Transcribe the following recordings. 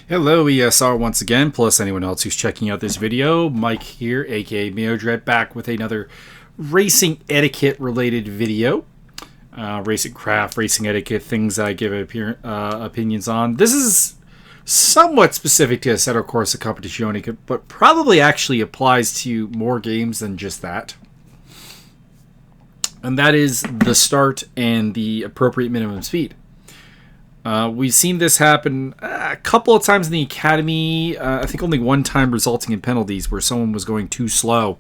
Hello ESR once again, plus anyone else who's checking out this video. Mike here, aka Meodred, back with another racing etiquette related video. Racing craft, racing etiquette, things I give opinions on. This is somewhat specific to Assetto Corsa Competizione, but probably actually applies to more games than just that. And that is the start and the appropriate minimum speed. We've seen this happen a couple of times in the academy. I think only one time resulting in penalties where someone was going too slow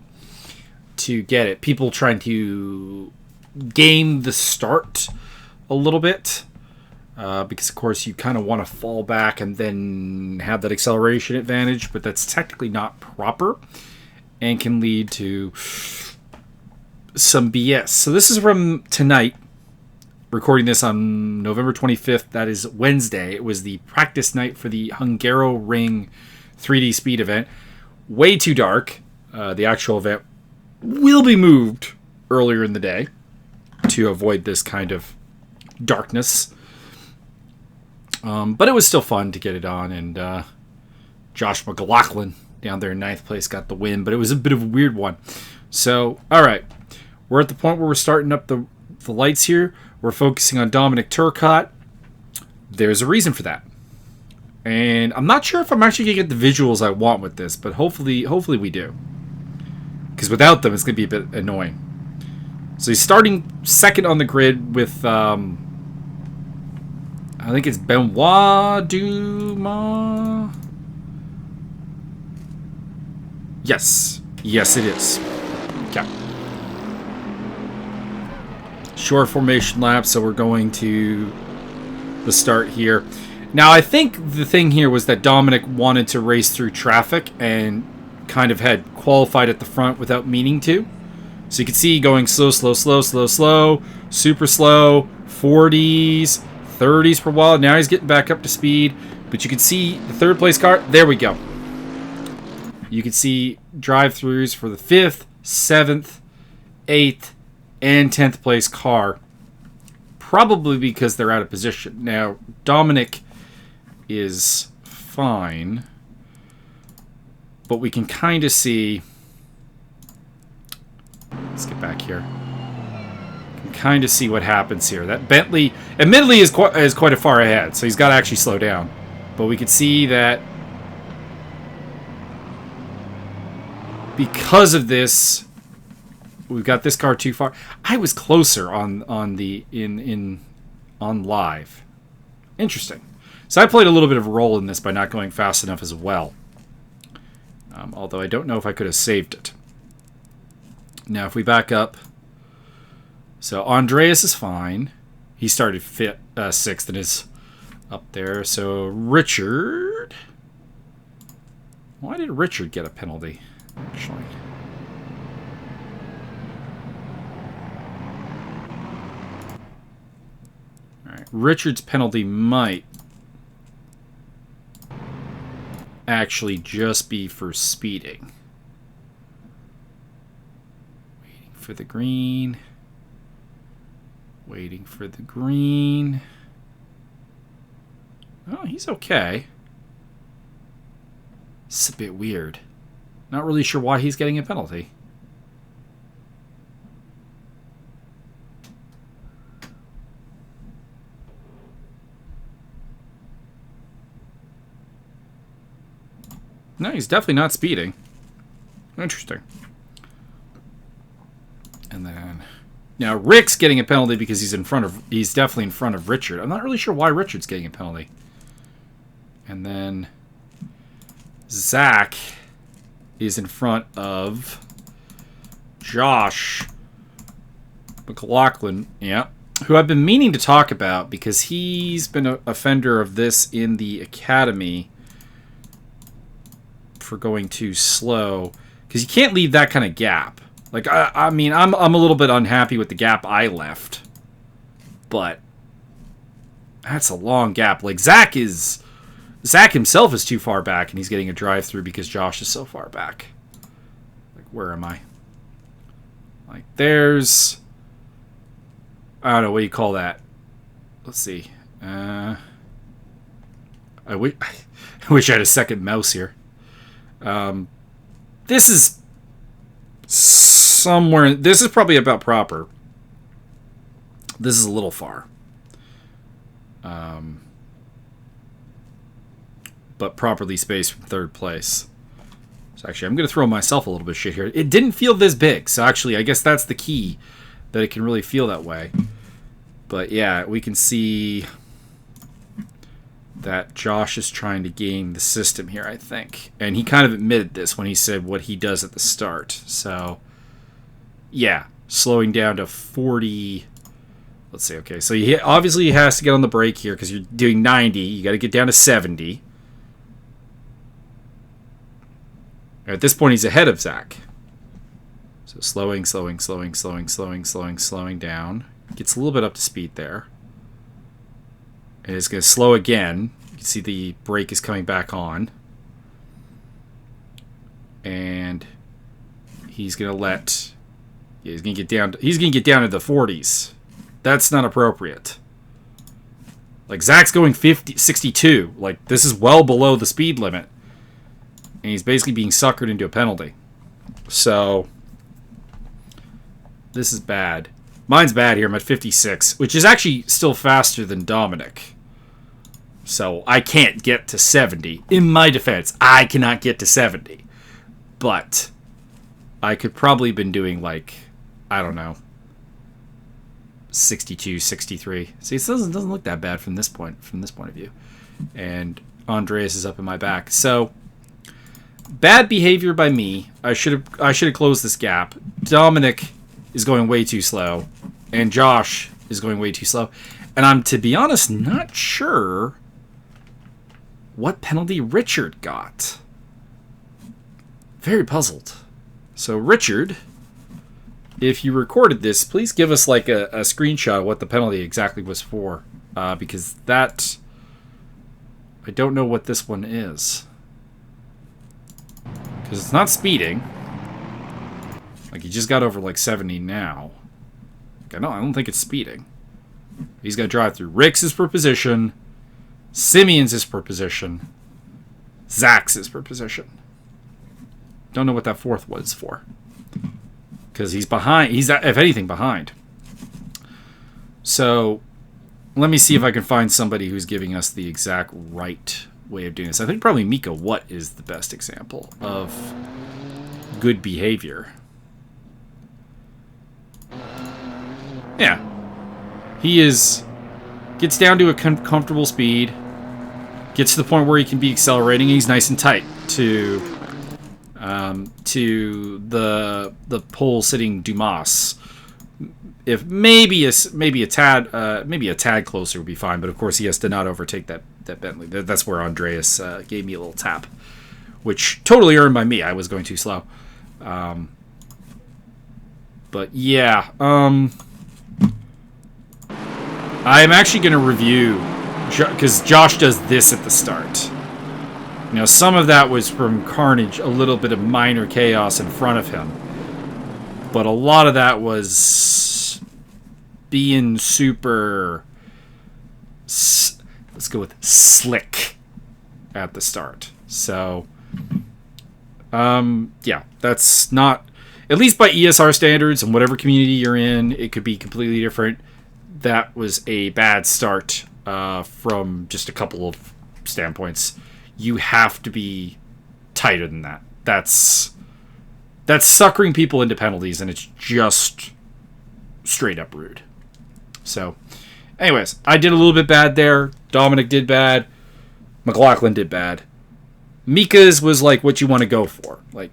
to get it. People trying to game the start a little bit. Because, of course, you kind of want to fall back and then have that acceleration advantage. But that's technically not proper and can lead to some BS. So this is from tonight. Recording this on November 25th, that is Wednesday. It was the practice night for the Hungaroring 3D speed event. Way too dark. The actual event will be moved earlier in the day to avoid this kind of darkness. But it was still fun to get it on, and Josh McLaughlin down there in 9th place got the win, but it was a bit of a weird one. So, alright, we're at the point where we're starting up the lights here. We're focusing on Dominic Turcotte. There's a reason for that. And I'm not sure if I'm actually going to get the visuals I want with this, but hopefully we do. Because without them, it's going to be a bit annoying. So he's starting second on the grid with, I think it's Benoit Dumas. Yes. Yes, it is. Okay. Short formation lap, so we're going to the start here. Now, I think the thing here was that Dominic wanted to race through traffic and kind of had qualified at the front without meaning to. So you can see going slow, slow, slow, slow, slow, super slow, 40s, 30s per while. Now he's getting back up to speed, but you can see the third place car. There we go. You can see drive-throughs for the 5th, 7th, 8th, and 10th place car, probably because they're out of position. Now, Dominic is fine, but we can kind of see, let's get back here, can kind of see what happens here. That Bentley, admittedly, is quite a far ahead, so he's got to actually slow down, but we can see that because of this, we've got this car too far. I was closer on live. Interesting. So I played a little bit of a role in this by not going fast enough as well. Although I don't know if I could have saved it. Now if we back up. So Andreas is fine. He started 6th and is up there. So Richard. Why did Richard get a penalty? Actually. Richard's penalty might actually just be for speeding. Waiting for the green. Waiting for the green. Oh, he's okay. It's a bit weird. Not really sure why he's getting a penalty. No, he's definitely not speeding. Interesting. And then now Rick's getting a penalty because he's definitely in front of Richard. I'm not really sure why Richard's getting a penalty. And then Zach is in front of Josh McLaughlin, yeah, who I've been meaning to talk about because he's been an offender of this in the academy for going too slow, because you can't leave that kind of gap. Like I mean, I'm a little bit unhappy with the gap I left, but that's a long gap. Like Zach himself is too far back, and he's getting a drive through because Josh is so far back. Like, where am I? Like, there's, I don't know, what do you call that? Let's see. I wish I had a second mouse here. This is somewhere. This is probably about proper. This is a little far. But properly spaced from third place. So actually, I'm going to throw myself a little bit of shit here. It didn't feel this big. So actually, I guess that's the key. That it can really feel that way. But yeah, we can see that Josh is trying to game the system here, I think. And he kind of admitted this when he said what he does at the start. So, yeah, slowing down to 40. Let's see, okay. So obviously he has to get on the brake here because you're doing 90. You got to get down to 70. At this point, he's ahead of Zach. So slowing down. Gets a little bit up to speed there. And it's going to slow again. You can see the brake is coming back on. And he's going to let... Yeah, he's going to get down to the 40s. That's not appropriate. Like, Zach's going 62. Like, this is well below the speed limit. And he's basically being suckered into a penalty. So, this is bad. Mine's bad here. I'm at 56, which is actually still faster than Dominic. So, I can't get to 70. In my defense, I cannot get to 70. But, I could probably have been doing, like, I don't know, 62, 63. See, it doesn't look that bad from this point of view. And Andreas is up in my back. So, bad behavior by me. I should have closed this gap. Dominic is going way too slow, and Josh is going way too slow. And I'm, to be honest, not sure what penalty Richard got. Very puzzled. So Richard, if you recorded this, please give us like a screenshot of what the penalty exactly was for, because that, I don't know what this one is. Because it's not speeding. Like, he just got over, like, 70 now. I don't think it's speeding. He's got to drive through. Rick's is per position. Simeon's is per position. Zach's is per position. Don't know what that fourth was for. Because he's behind. He's, if anything, behind. So, let me see if I can find somebody who's giving us the exact right way of doing this. I think probably Mika What is the best example of good behavior. Yeah. He gets down to a comfortable speed, gets to the point where he can be accelerating. He's nice and tight to the pole sitting Dumas. If maybe a tad closer would be fine, but of course he has to not overtake that Bentley. That's where Andreas gave me a little tap, which totally earned by me. I was going too slow. But yeah, I'm actually going to review, because Josh does this at the start. You know, some of that was from Carnage, a little bit of minor chaos in front of him. But a lot of that was being super, let's go with slick at the start. So, yeah, that's not, at least by ESR standards and whatever community you're in, it could be completely different. That was a bad start from just a couple of standpoints. You have to be tighter than that. That's suckering people into penalties, and it's just straight up rude. So, anyways, I did a little bit bad there. Dominic did bad. McLaughlin did bad. Mika's was like what you want to go for. Like,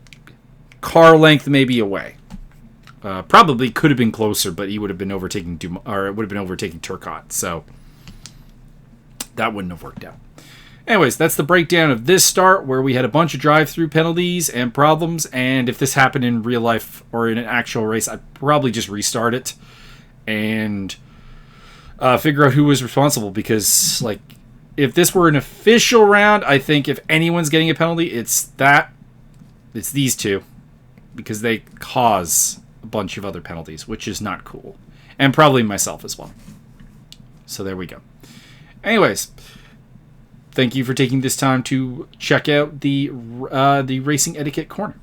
car length maybe away. Probably could have been closer, but he would have been overtaking Turcotte. So, that wouldn't have worked out. Anyways, that's the breakdown of this start, where we had a bunch of drive-through penalties and problems, and if this happened in real life or in an actual race, I'd probably just restart it and figure out who was responsible, because, like, if this were an official round, I think if anyone's getting a penalty, it's these two, because they cause a bunch of other penalties, which is not cool, and probably myself as well. So there we go. Anyways, thank you for taking this time to check out the Racing Etiquette Corner.